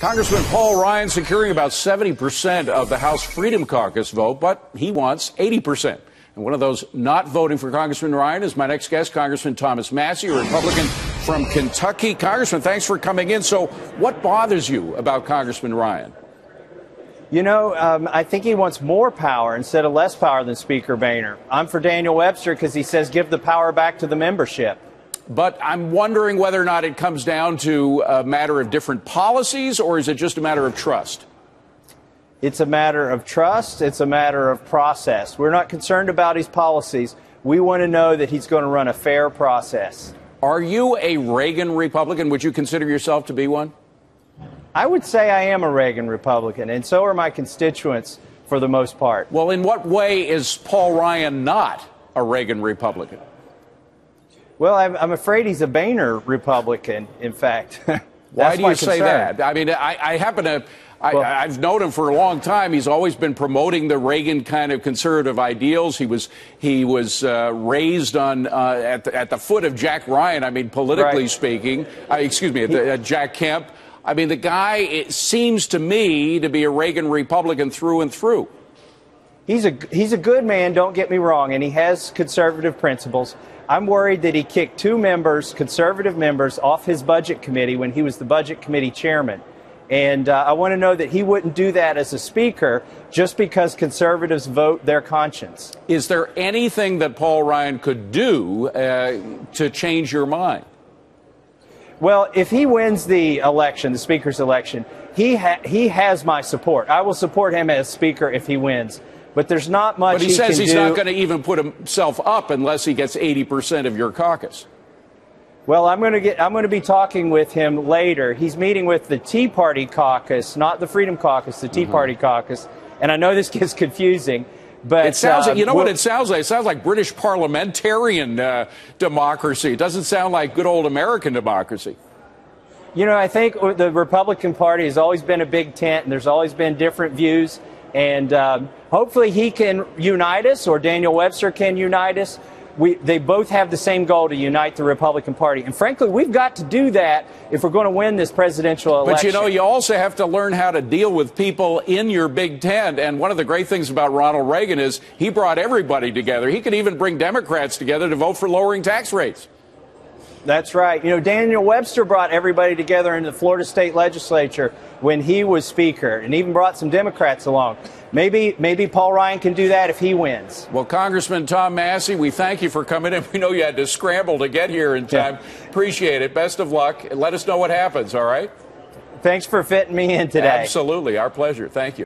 Congressman Paul Ryan securing about 70% of the House Freedom Caucus vote, but he wants 80%. And one of those not voting for Congressman Ryan is my next guest, Congressman Thomas Massie, a Republican from Kentucky. Congressman, thanks for coming in. So what bothers you about Congressman Ryan? You know, I think he wants more power instead of less power than Speaker Boehner. I'm for Daniel Webster because he says give the power back to the membership. But I'm wondering whether or not it comes down to a matter of different policies, or is it just a matter of trust? It's a matter of trust. It's a matter of process. We're not concerned about his policies. We want to know that he's going to run a fair process. Are you a Reagan Republican? Would you consider yourself to be one? I would say I am a Reagan Republican, and so are my constituents for the most part. Well, in what way is Paul Ryan not a Reagan Republican? Well, I'm afraid he's a Boehner Republican, in fact. Why do you say that? I mean, I happen to... I've known him for a long time. He's always been promoting the Reagan kind of conservative ideals. He was raised on at the foot of Jack Ryan. I mean, politically speaking, Jack Kemp. I mean, the guy, it seems to me, to be a Reagan Republican through and through. He's a good man, don't get me wrong, and he has conservative principles. I'm worried that he kicked two members, conservative members, off his budget committee when he was the budget committee chairman. And I want to know that he wouldn't do that as a speaker just because conservatives vote their conscience. Is there anything that Paul Ryan could do to change your mind? Well, if he wins the election, the speaker's election, he has my support. I will support him as speaker if he wins. But there's not much he can do. But he says he's not going to even put himself up unless he gets 80% of your caucus. Well, I'm going to be talking with him later. He's meeting with the Tea Party caucus, not the Freedom Caucus, the Tea Party caucus. And I know this gets confusing, but it sounds like, you know what it sounds like? It sounds like British parliamentarian democracy. It doesn't sound like good old American democracy. You know, I think the Republican Party has always been a big tent, and there's always been different views. And hopefully he can unite us, or Daniel Webster can unite us. They both have the same goal, to unite the Republican Party. And frankly, we've got to do that if we're going to win this presidential election. But, you know, you also have to learn how to deal with people in your big tent. And one of the great things about Ronald Reagan is he brought everybody together. He could even bring Democrats together to vote for lowering tax rates. That's right. You know, Daniel Webster brought everybody together in the Florida State Legislature when he was Speaker, and even brought some Democrats along. Maybe Paul Ryan can do that if he wins. Well, Congressman Tom Massie, we thank you for coming in. We know you had to scramble to get here in time. Yeah. Appreciate it. Best of luck. Let us know what happens, all right? Thanks for fitting me in today. Absolutely. Our pleasure. Thank you.